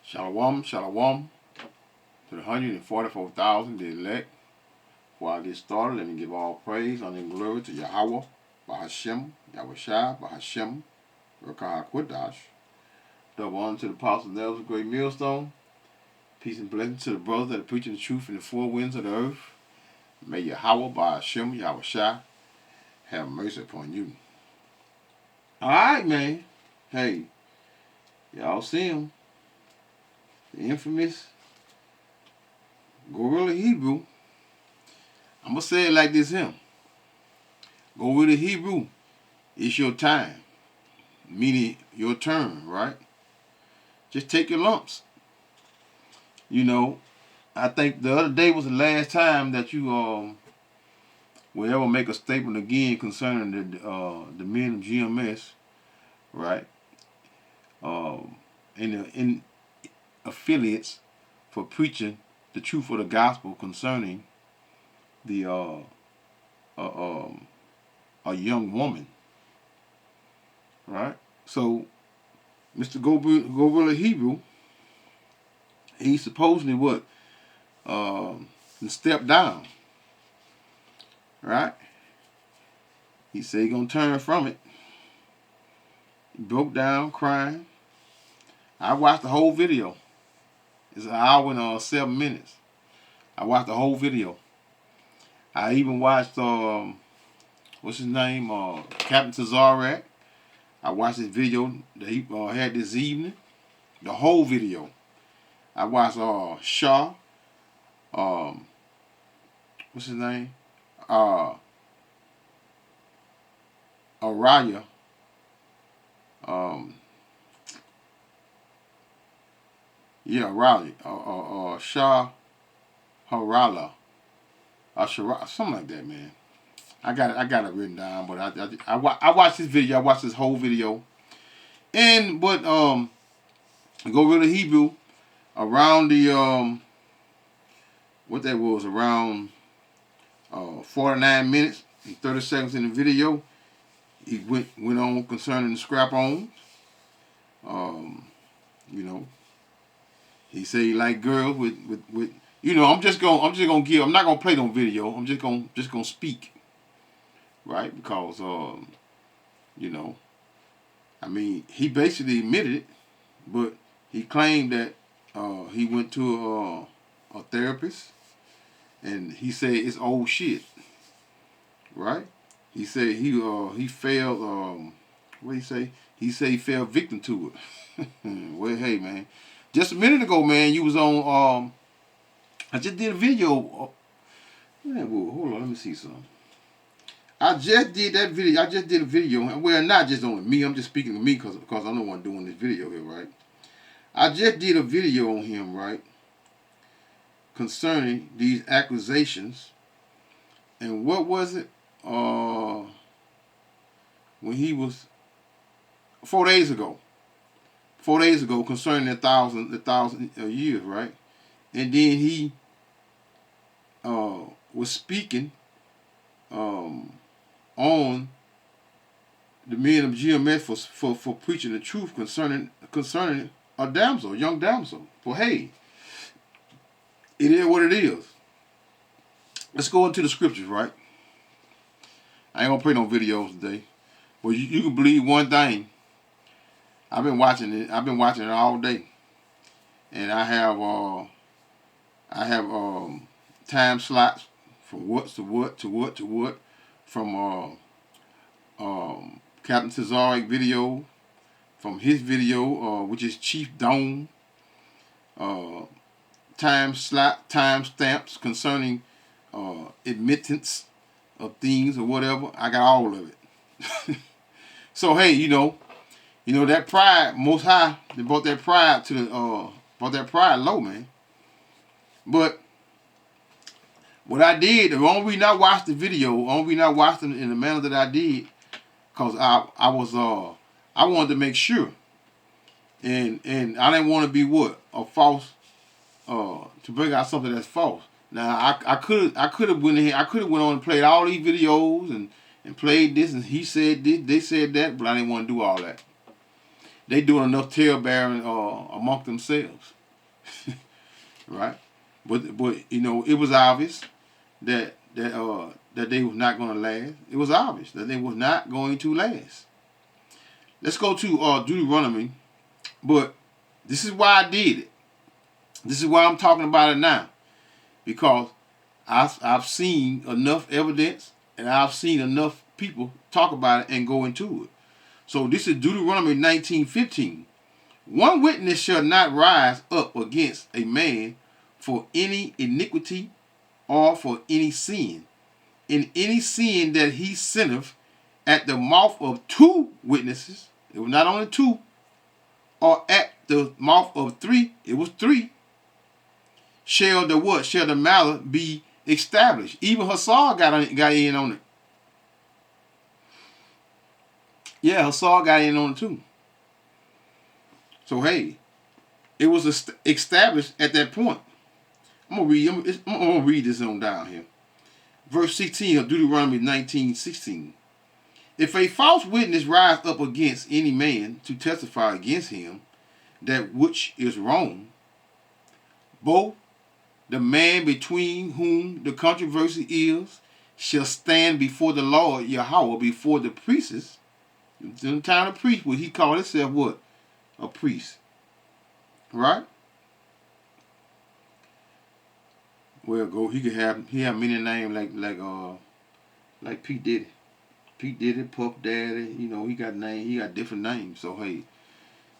Shalom, shalom to the 144,000, the elect. Before I get started, let me give all praise, honor, and glory to Yahweh, Bahashem, Yahushua, Bahashem, Rakah Quadash. Double honor to the apostles and elders of Great Millstone. Peace and blessing to the brothers that are preaching the truth in the four winds of the earth. May Yahweh, Bahashem, Yahushua, have mercy upon you. Alright, man. Hey, y'all see him. The infamous Gorilla Hebrew. I'm going to say it like this him. Gorilla Hebrew, it's your time. Meaning your turn, right? Just take your lumps. You know, I think the other day was the last time that you will ever make a statement again concerning the men of GMS, right? In affiliates for preaching the truth of the gospel concerning the a young woman, right? So Mr. Gorilla Hebrew, he supposedly what stepped down, right? He said he gonna turn from it. He broke down crying. I watched the whole video. It's an hour and 7 minutes. I watched the whole video. I even watched what's his name? Captain Thyself. I watched this video that he had this evening. The whole video. I watched Shaw. What's his name? Araya. Raleigh, Shah Harala, something like that, man. I got it written down, but I watched this video. I watched this whole video, but Gorilla Hebrew around the what that was around 49 minutes and 30 seconds in the video. He went on concerning the scrap-ons. You know. He said he like girls with you know, I'm not gonna play no video. I'm just gonna speak. Right? Because you know, I mean, he basically admitted it, but he claimed that he went to a therapist and he said it's old shit. Right? He said he fell what did he say? He said he fell victim to it. Well, hey man. Just a minute ago, man, you was on, I just did a video. Man, whoa, hold on, let me see something. I just did that video. I just did a video. Well, not just only me. I'm just speaking to me because I'm the one doing this video here, right? I just did a video on him, right? Concerning these accusations. And what was it? When he was 4 days ago. 4 days ago concerning the thousand years, right? And then he was speaking on the men of GMS for preaching the truth concerning a damsel, a young damsel. Well, hey, it is what it is. Let's go into the scriptures, right? I ain't gonna play no videos today, but you can believe one thing. I've been watching it. I've been watching it all day, and I have time slots from what to what from Captain Tazaric video, from his video which is Chief Dome, time stamps concerning admittance of things or whatever. I got all of it. So hey, you know that pride, Most High, they brought that pride to brought that pride low, man. But what I did, the only reason I watched the video, the only reason I watched it in the manner that I did, cause I wanted to make sure, and I didn't want to be a false, to bring out something that's false. Now I could have went in here, I could have went on and played all these videos and played this and he said this, they said that, but I didn't want to do all that. they doing enough tale bearing among themselves, right? But you know, it was obvious that they was not going to last. It was obvious that they was not going to last. Let's go to Deuteronomy, but this is why I did it. This is why I'm talking about it now, because I've seen enough evidence and I've seen enough people talk about it and go into it. So this is Deuteronomy 19:15. One witness shall not rise up against a man for any iniquity or for any sin. In any sin that he sinneth at the mouth of two witnesses, it was not only two, or at the mouth of three, it was three, shall the what? Shall the matter be established. Even Hassar got in on it. Yeah, Hassar got in on it too. So hey, it was established at that point. I'm gonna read this on down here. Verse 16 of Deuteronomy 19:16. If a false witness rise up against any man to testify against him that which is wrong, both the man between whom the controversy is shall stand before the Lord Yahweh, before the priests. In the time of priest, where he called himself what? A priest. Right? Well, he have many names like P. Diddy. P. Diddy, Puff Daddy, you know, he got different names. So hey,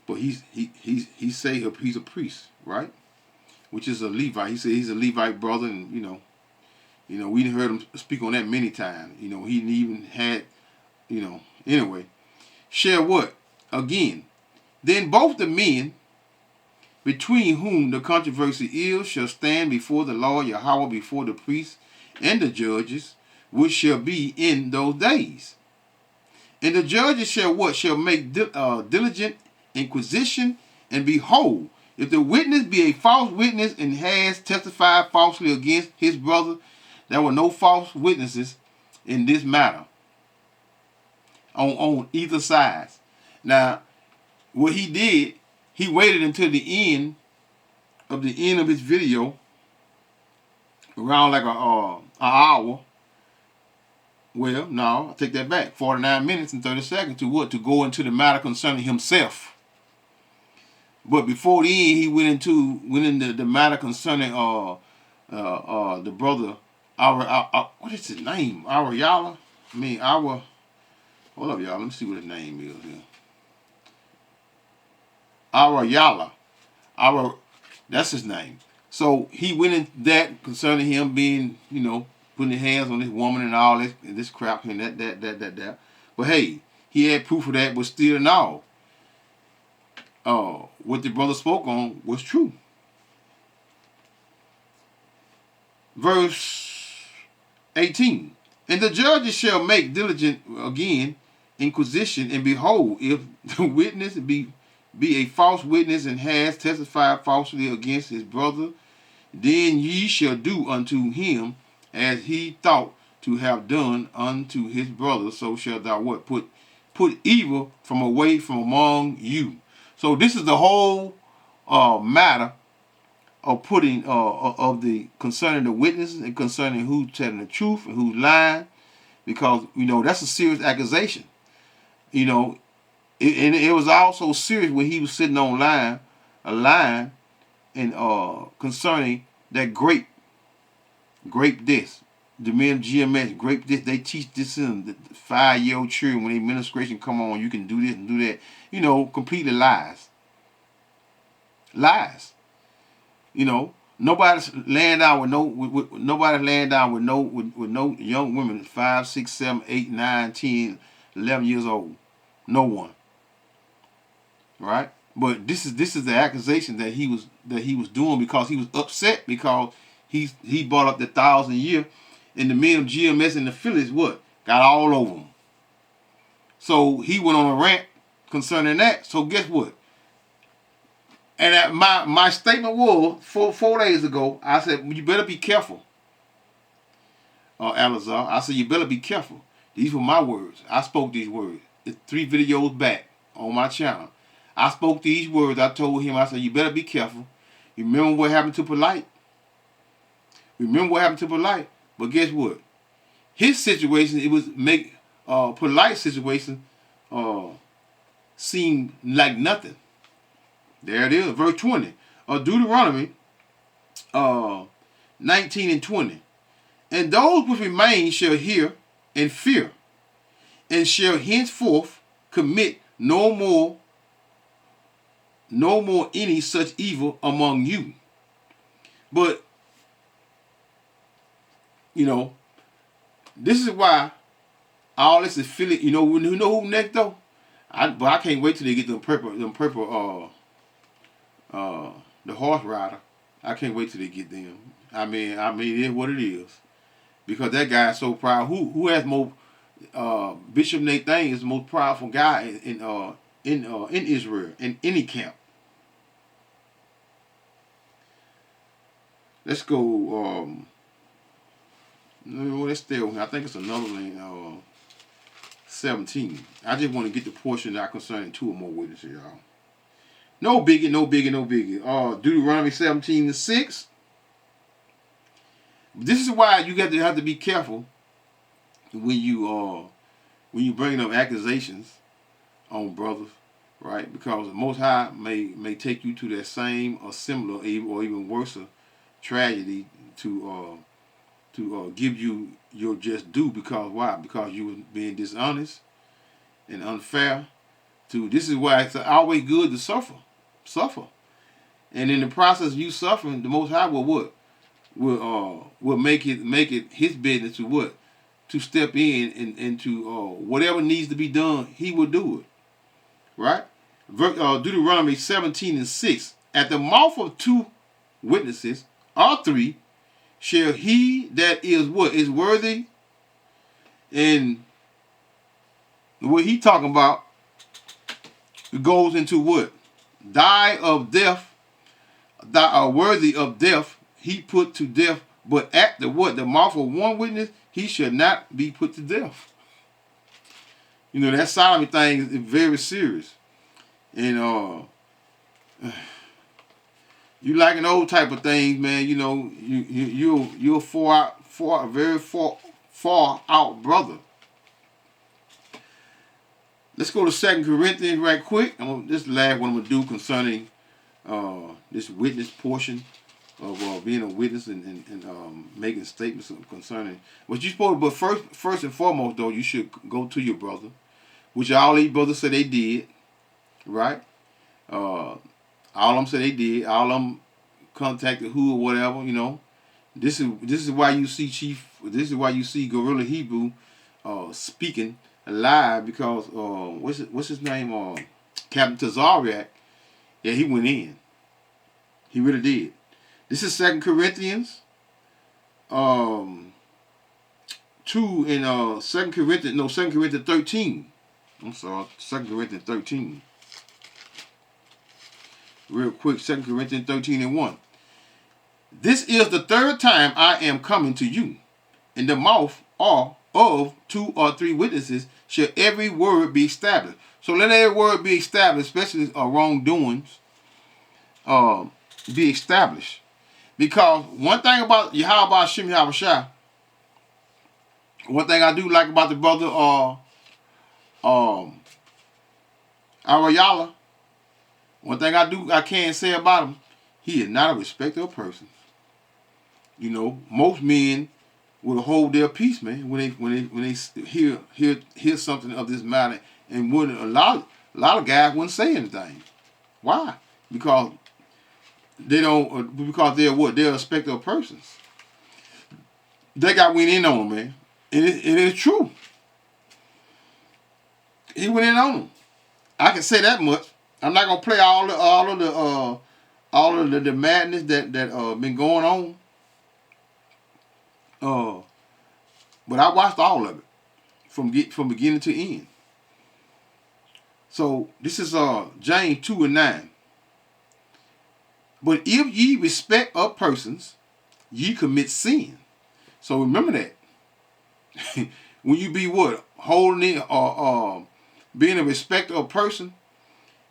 but he say he's a priest, right? Which is a Levite. He said he's a Levite brother, and you know, we heard him speak on that many times. You know, he even had, anyway. Shall what? Again, then both the men between whom the controversy is shall stand before the Lord Yahweh, before the priests and the judges, which shall be in those days. And the judges shall what? Shall make diligent inquisition, and behold, if the witness be a false witness and has testified falsely against his brother, there were no false witnesses in this matter on either side. Now, what he did, he waited until the end of his video, around like an hour. Well, no, I take that back. 49 minutes and 30 seconds to what? To go into the matter concerning himself. But before the end, he went into the matter concerning the brother, what is his name? Hold up, y'all. Let me see what his name is here. Yala. That's his name. So he went into that concerning him being, putting his hands on this woman and all this crap and that. But hey, he had proof of that, but still and all, what the brother spoke on was true. Verse 18. And the judges shall make diligent again inquisition, and behold, if the witness be a false witness and has testified falsely against his brother, then ye shall do unto him as he thought to have done unto his brother. So shalt thou what? Put evil from away from among you. So this is the whole matter of putting of the concerning the witnesses and concerning who's telling the truth and who's lying, because that's a serious accusation. It was also serious when he was sitting on a line and concerning that grape this. The men of GMS, grape this, they teach this in the 5-year-old children when the administration come on, you can do this and do that. Completely lies. Lies. Nobody's laying down with no young women 5, 6, 7, 8, 9, 10, 11 years old. No one. Right? But this is the accusation that he was doing, because he was upset because he brought up the 1,000-year, and the men of GMS and the Phillies got all over him. So he went on a rant concerning that. So guess what? And my statement was 4 days ago. I said, you better be careful, Alazar. I said, you better be careful. These were my words. I spoke these words. It's 3 videos back on my channel. I spoke these words. I told him, I said, you better be careful. You remember what happened to Polite? Remember what happened to Polite? But guess what? His situation, it was make Polite situation seem like nothing. There it is, verse 20. Deuteronomy 19 and 20. And those which remain shall hear and fear, and shall henceforth commit no more any such evil among you. But, you know, this is why all this is feeling, you know who next though? But I can't wait till they get them purple, the horse rider. I can't wait till they get them. I mean, it is what it is. Because that guy is so proud. Who has more? Bishop Nathan is the most powerful guy in Israel in any camp. Let's go. Let's stay. I think it's another one. 17. I just want to get the portion that concerning two or more witnesses, y'all. No biggie, no biggie, no biggie. Deuteronomy 17 and 6. This is why you have to be careful when you bring up accusations on brothers, right? Because the Most High may take you to that same or similar or even worse tragedy to give you your just due. Because why? Because you were being dishonest and unfair. This is why it's always good to suffer, and in the process of you suffering, the Most High will what? Will make it his business to what? To step in and to whatever needs to be done, he will do it. Right? Deuteronomy 17 and 6. At the mouth of two witnesses or three shall he that is what? Is worthy. And what he talking about goes into what? Die of death, that are worthy of death, he put to death, but at the what? The mouth of one witness, he shall not be put to death. You know, that sodomy thing is very serious. And you liking those type of things, man, you know, you're a very far out brother. Let's go to 2 Corinthians right quick. This is the last one I'm gonna do concerning this witness portion of being a witness and making statements concerning what you supposed to. But first and foremost, though, you should go to your brother, which all these brothers say they did, right? All of them say they did. All of them contacted who or whatever. You know, this is why you see This is why you see Gorilla Hebrew speaking live, because what's his name? Captain Tazariak. Yeah, he went in. He really did. This is 2 Corinthians 2 and 2 Corinthians 13. I'm sorry, 2 Corinthians 13. Real quick, 2 Corinthians 13 and 1. This is the third time I am coming to you. In the mouth of 2 or 3 witnesses shall every word be established. So let every word be established, especially wrongdoings, be established. Because one thing about Yahweh Shem Yahushua, one thing I do like about the brother Arayala, one thing I can say about him, he is not a respecter of persons. You know, most men will hold their peace, man, when they hear something of this matter, and wouldn't a lot of guys wouldn't say anything. Why? Because they don't. Because they're what? They're a respecter of persons. They went in on them, man, and it is true. He went in on them. I can say that much. I'm not gonna play all of the madness that been going on. But I watched all of it from beginning to end. So this is James 2 and 9. But if ye respect of persons, ye commit sin. So remember that. When you be what? Holding it or being a respecter of person,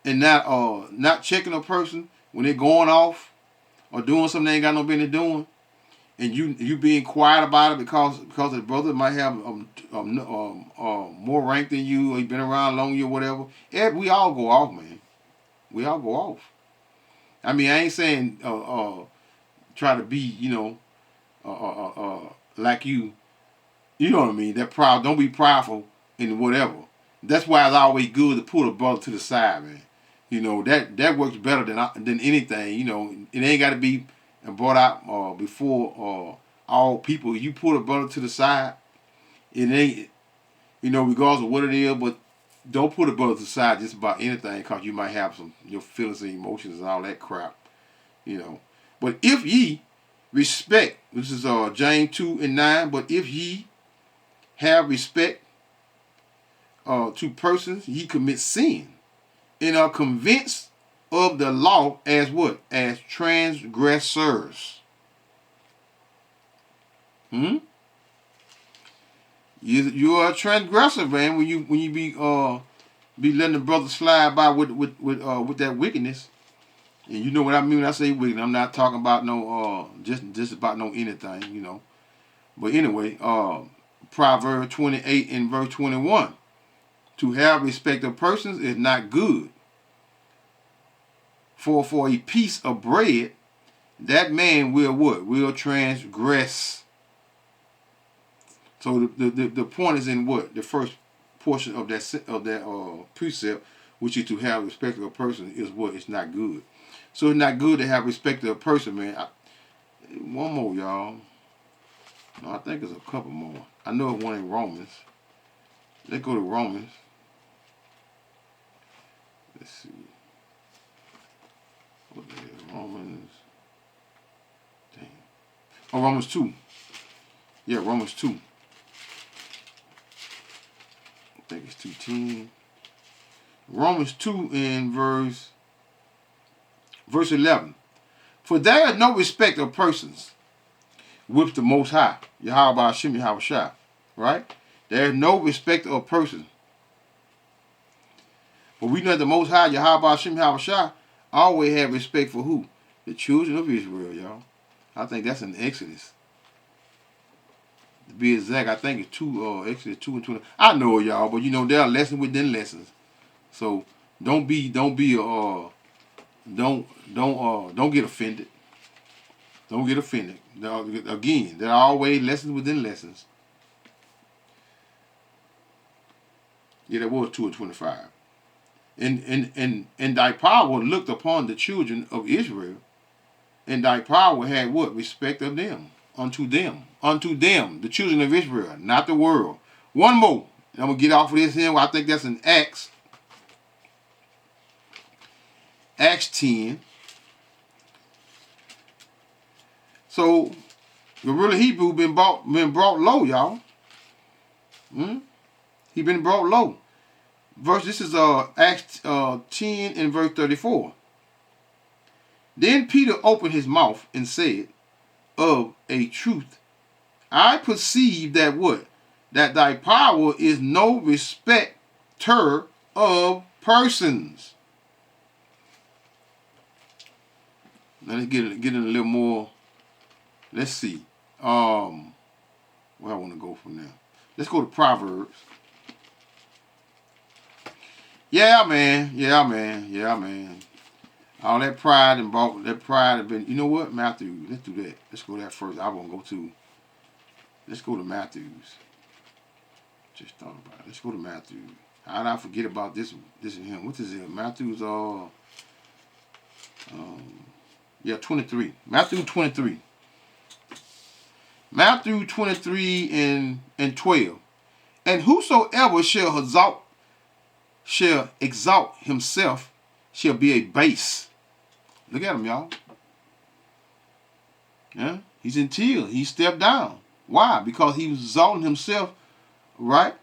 and not checking a person when they're going off or doing something they ain't got no business doing, and you being quiet about it because the brother might have more rank than you, or he been around longer or whatever. We all go off, man. We all go off. I mean, I ain't saying try to be, like you. You know what I mean? That proud. Don't be prideful in whatever. That's why it's always good to pull a brother to the side, man. That works better than anything. It ain't got to be brought out before all people. You pull a brother to the side. It ain't, regardless of what it is, but don't put a brother to the side just about anything, because you might have your feelings and emotions and all that crap. But if ye respect, this is James 2:9. But if ye have respect to persons, ye commit sin, and are convinced of the law as what? As transgressors. You are a transgressor, man. When you be letting the brother slide by with that wickedness. And you know what I mean when I say wicked. I'm not talking about no just about no anything. But anyway, Proverbs 28 and verse 21. To have respect of persons is not good. For a piece of bread, that man will what? Will transgress. So the point is in what? The first portion of that precept, which is to have respect of a person, is what? It's not good. So it's not good to have respect of a person, man. One more, y'all. No, I think there's a couple more. I know one in Romans. Let's go to Romans. Let's see. What the hell? Romans. Damn. Oh, Romans 2. Yeah, Romans 2. I think it's 2:10. Romans 2 in verse 11. For there is no respect of persons with the Most High, Yahweh Hashem Yahushua, right? There is no respect of persons. But we know that the Most High, Yahweh Hashem Yahushua, always had respect for who? The children of Israel, y'all. I think that's in Exodus. To be exact, I think it's Exodus 2 and 20. I know, y'all, but there are lessons within lessons. So don't get offended. Don't get offended. Again, there are always lessons within lessons. Yeah, that was 2 and 25. And thy power looked upon the children of Israel, and thy power had what? Respect of them. Unto them, the children of Israel, not the world. One more. And I'm going to get off of this here. I think that's in Acts 10. So, the real Hebrew been brought low, y'all. He been brought low. This is Acts 10 and verse 34. Then Peter opened his mouth and said, of a truth, I perceive that what? That thy power is no respecter of persons. Now let's get in a little more. Let's see. Where I want to go from there. Let's go to Proverbs. Yeah, man. All that pride have been. You know what, Matthew? Let's do that. Let's go there first. Let's go to Matthews. Just thought about it. Let's go to Matthew. How did I forget about this and him? What is it? Matthew's 23. Matthew 23. Matthew 23 and 12. And whosoever shall exalt himself shall be a base. Look at him, y'all. Yeah, he's in teal. He stepped down. Why? Because he was exalting himself, right?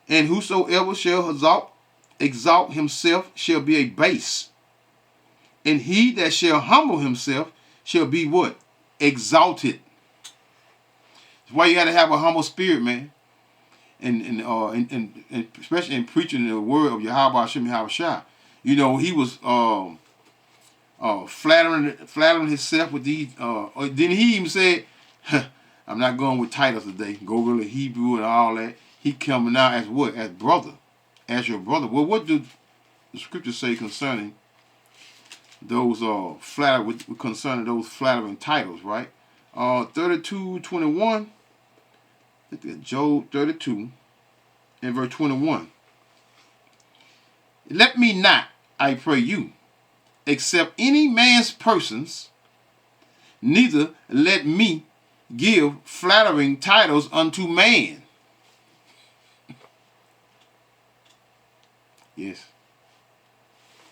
And whosoever shall exalt himself shall be a base. And he that shall humble himself shall be what? Exalted. That's why you got to have a humble spirit, man. And especially in preaching the word of Yahweh Hashem Yahushua. You know, he was flattering himself with these. Then he even said, "I'm not going with titles today. Go really Hebrew and all that." He coming out as what? As brother, as your brother. Well, what do the scriptures say concerning those concerning those flattering titles, right? 32:21. Job 32 and verse 21. Let me not, I pray you, accept any man's persons, neither let me give flattering titles unto man. Yes.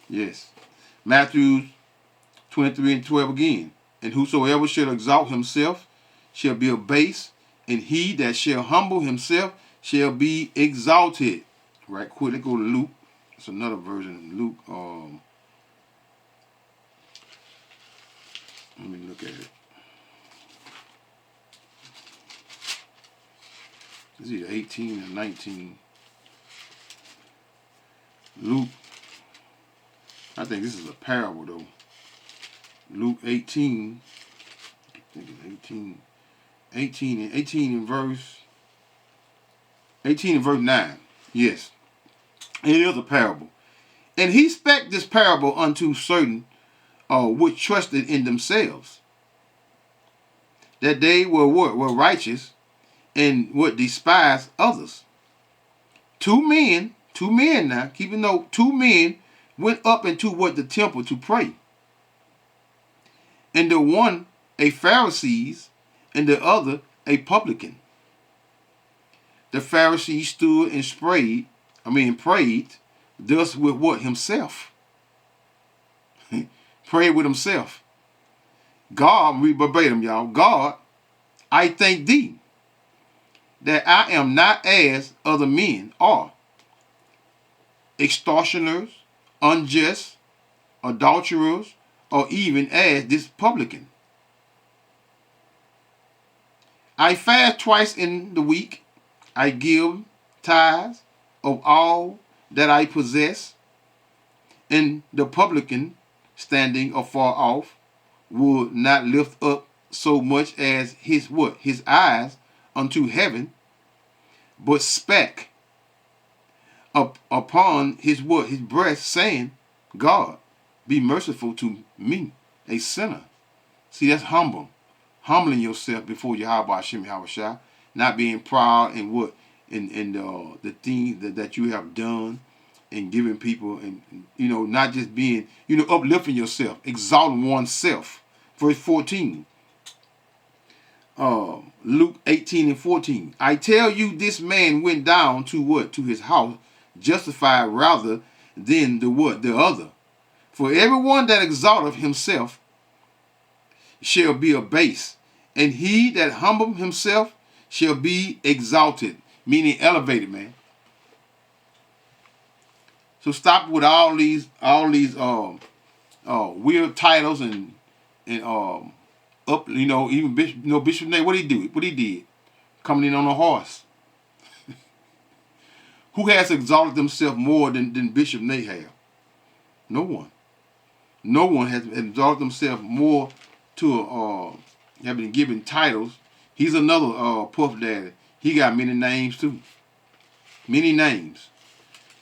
Yes. Matthew 23 and 12 again. And whosoever shall exalt himself shall be abased, and he that shall humble himself shall be exalted. Right quick, let's go to Luke. It's another version. Luke, let me look at it. It's either 18 or 19. Luke, I think this is a parable though. Luke 18, I think it's 18 in verse 9. Yes. It is a parable. And he spake this parable unto certain which trusted in themselves, that they were what? Were righteous, and would despise others. Two men now, keep it note, 2 men went up into what? The temple to pray. And the one a Pharisee, and the other a publican. The Pharisee stood and prayed thus with what? Himself. Prayed with himself. God, read verbatim, y'all. God, I thank thee that I am not as other men are, extortioners, unjust, adulterers, or even as this publican. I fast twice in the week. I give tithes of all that I possess. And the publican, standing afar off, would not lift up so much as his what? His eyes unto heaven, but spat upon his what? His breast, saying, God, be merciful to me, a sinner. See, that's humble. Humbling yourself before Yahweh Hashem Yahushua, not being proud in what? In the things that you have done, and giving people, and not just being, uplifting yourself, exalting oneself. Verse 14. Luke 18 and 14. I tell you, this man went down to what? To his house, justified rather than the what? The other. For everyone that exalteth himself shall be abased, and he that humbleth himself shall be exalted, meaning elevated, man. So stop with all these weird titles and up, even Bishop Nate. What he do? What he did? Coming in on a horse. Who has exalted themselves more than Bishop Nate have? No one. No one has exalted themselves more to have been given titles. He's another Puff Daddy. He got many names too. Many names.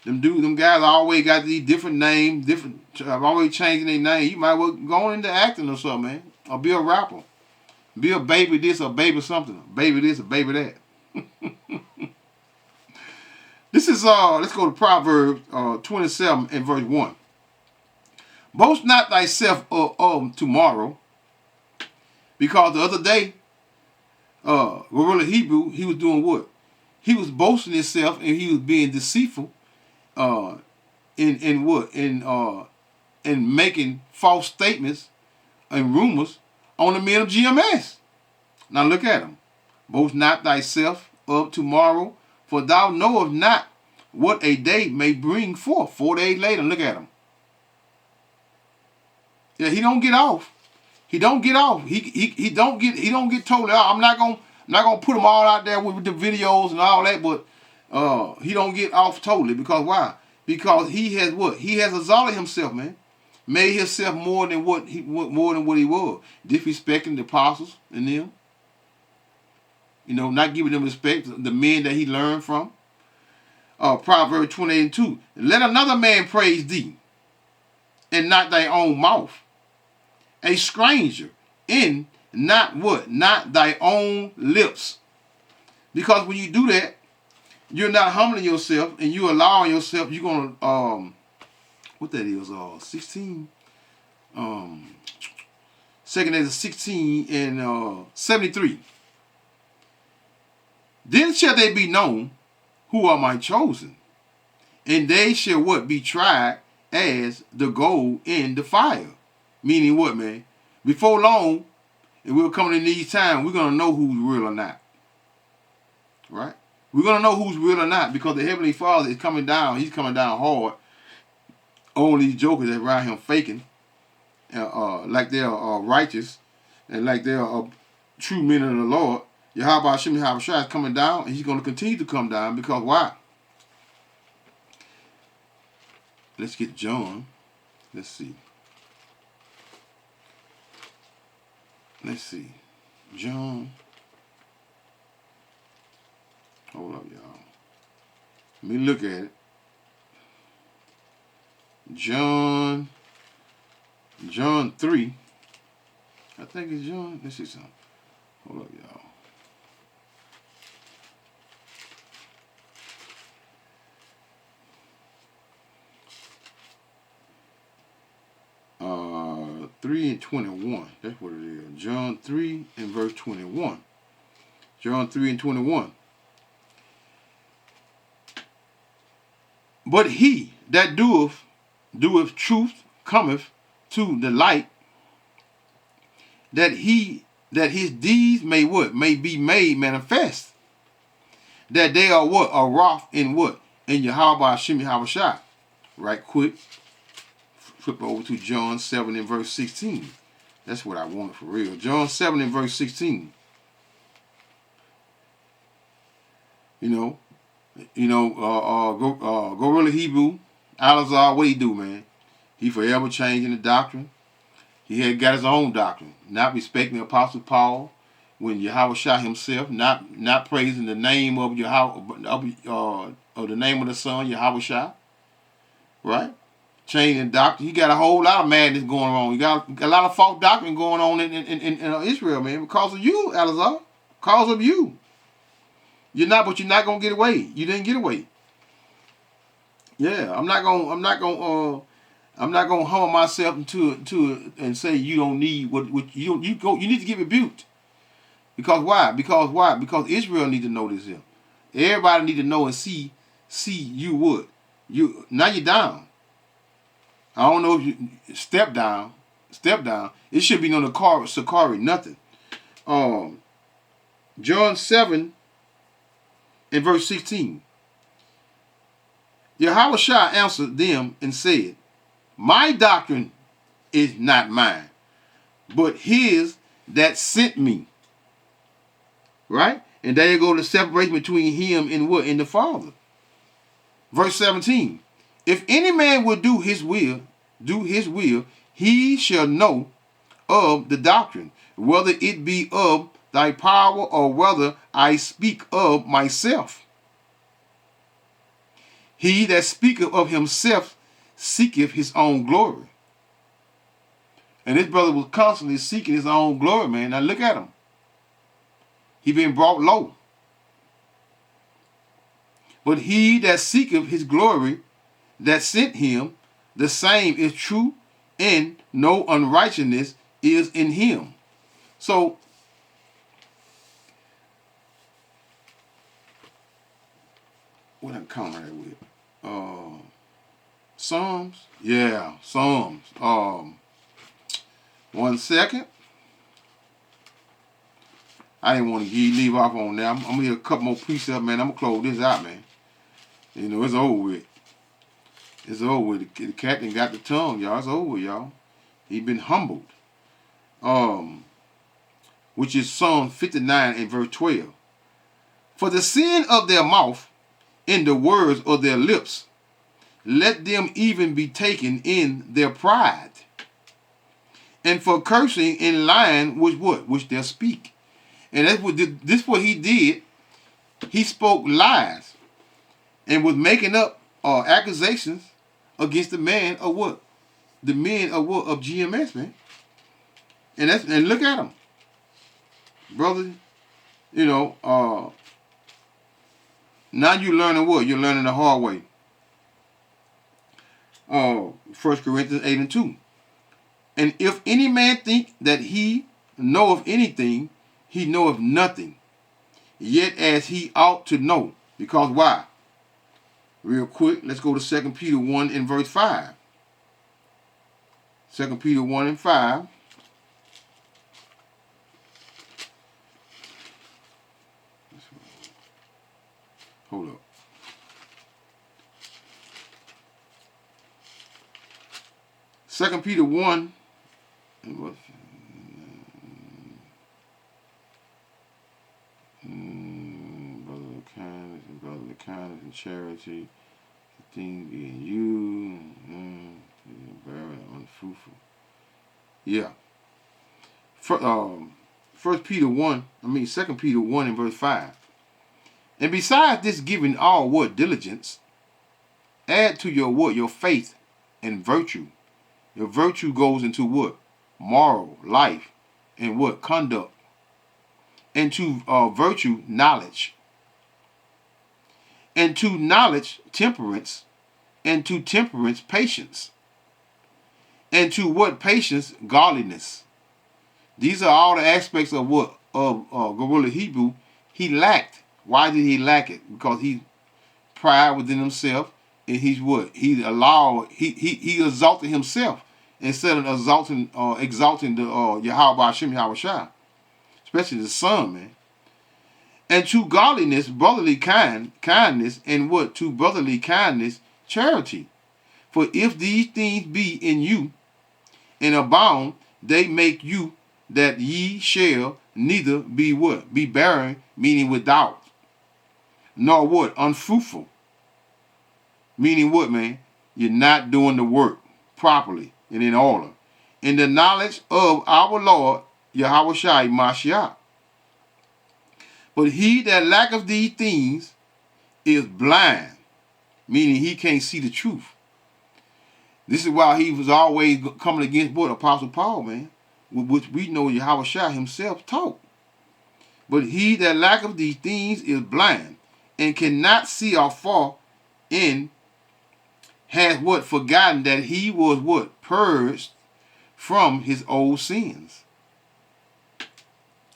Them guys always got these different names, always changing their name. You might well go on into acting or something, man. Or be a rapper. Be a baby this or baby something. Baby this or baby that. This is let's go to Proverbs 27 and verse 1. Boast not thyself of tomorrow, because the other day, Grla Hebrew, he was doing what? He was boasting himself, and he was being deceitful in making false statements and rumors on the men of GMS. Now look at him. Boast not thyself of tomorrow, for thou knowest not what a day may bring forth. 4 days later, look at him. Yeah, he don't get off. He don't get off. He don't get totally off. I'm not gonna put them all out there with the videos and all that, but he don't get off totally, because why? Because he has what? He has exalted himself, man. Made himself more than what he was. Disrespecting the apostles and them. You know, not giving them respect, the men that he learned from. Proverbs 28:2. Let another man praise thee, and not thy own mouth. A stranger, in not what? Not thy own lips. Because when you do that, you're not humbling yourself, and you allowing yourself, you're gonna what that is, 16, second is 16 and 73. Then shall they be known who are my chosen, and they shall what? Be tried as the gold in the fire. Meaning what, man? Before long, and we're coming in these times, we're gonna know who's real or not. Right? We're gonna know who's real or not, because the Heavenly Father is coming down. He's coming down hard. All these jokers that around him faking, like they're righteous, and like they're true men of the Lord. Yahweh Hashem Yahushua is coming down, and he's going to continue to come down, because why? Let's get John. Let's see. John. Hold up, y'all. Let me look at it. John 3. I think it's John. Let's see something. Hold up, y'all. 3 and 21. That's what it is. John 3 and verse 21. John 3 and 21. But he that doeth truth cometh to the light, that his deeds may what? May be made manifest. That they are what? Are wrought in what? In Yahweh Hashem Yahushua. Right quick. Flip over to John 7 and verse 16. That's what I wanted for real. John 7 and verse 16. Grla Hebrew, Alazar, what he do, man? He forever changing the doctrine. He had got his own doctrine, not respecting the Apostle Paul when Yahushua himself, not praising the name of the name of the Son, Yahushua, right? Changing doctrine. He got a whole lot of madness going on. He got a lot of false doctrine going on in Israel, man, because of you, Alazar. Because of you. You're not gonna get away. You didn't get away. Yeah, I'm not gonna humble myself into and say you don't need what you need to get rebuked. Because why? Because Israel need to know this here. Everybody need to know and see you what. Now you're down. I don't know if you step down. It should be no Sakari, nothing. John 7 in verse 16. Yahushua answered them and said, my doctrine is not mine, but his that sent me. Right? And there you go, the separation between him and what? And the Father. Verse 17. If any man will do his will, he shall know of the doctrine, whether it be of thy power or whether I speak of myself. He that speaketh of himself seeketh his own glory. And this brother was constantly seeking his own glory, man. Now look at him. He been brought low. But he that seeketh his glory that sent him, the same is true, and no unrighteousness is in him. So, what I'm coming at with? Psalms? Yeah, Psalms. 1 second. I didn't want to leave off on that. I'm going to get a couple more precepts, man. I'm going to close this out, man. It's over with. It's over with. The cat done got the tongue, y'all. It's over with, y'all. He been humbled. Which is Psalm 59 and verse 12. For the sin of their mouth and the words of their lips, let them even be taken in their pride, and for cursing and lying with what? Which they'll speak. And that's what this what he did. He spoke lies and was making up accusations against the man of what? The men of what? Of GMS, man. And look at him, brother. You know, now you're learning what? You're learning the hard way. 1 Corinthians 8 and 2. And if any man think that he knoweth anything, he knoweth nothing, yet as he ought to know. Because why? Real quick, let's go to 2 Peter 1 and verse 5. 2 Peter 1 and 5. Hold up. Second Peter 1 and what? Brotherly kindness and charity, the thing being you, barren and unfruitful. Yeah. 2 Peter 1 and verse 5. And besides this, giving all what? Diligence, add to your what? Your faith and virtue. Your virtue goes into what? Moral life and what? Conduct. And to virtue, knowledge. And to knowledge, temperance. And to temperance, patience. And to what? Patience, godliness. These are all the aspects of what? Of Grla Hebrew he lacked. Why did he lack it? Because he pride within himself, and he's what? He exalted himself instead of exalting the Yahweh Hashem Yahweh Shai, especially the Son, man. And to godliness, brotherly kindness, and what? To brotherly kindness, charity. For if these things be in you and abound, they make you that ye shall neither be what? Be barren, meaning without. Nor what? Unfruitful. Meaning what, man? You're not doing the work properly and in order. In the knowledge of our Lord, Yahweh Shai Mashiach. But he that lacketh these things is blind, meaning he can't see the truth. This is why he was always coming against what? Apostle Paul, man, which we know Yahweh Shai himself taught. But he that lacketh these things is blind, and cannot see afar, and hath what? Forgotten that he was what? Purged from his old sins.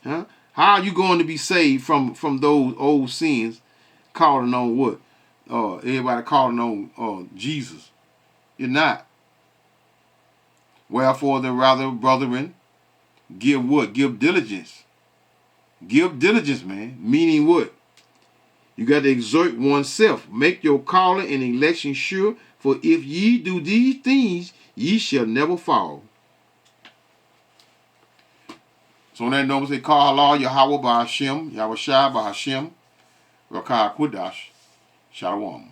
Huh? How are you going to be saved from those old sins, calling on what? Everybody calling on Jesus. You're not. Wherefore the rather, brethren, give what? Give diligence. Give diligence, man. Meaning what? You got to exert oneself. Make your calling and election sure. For if ye do these things, ye shall never fall. So on that note, we say, Call Allah Yahweh by Hashem, Yahweh Shai by Hashem, Rakah Kudash, Shalom.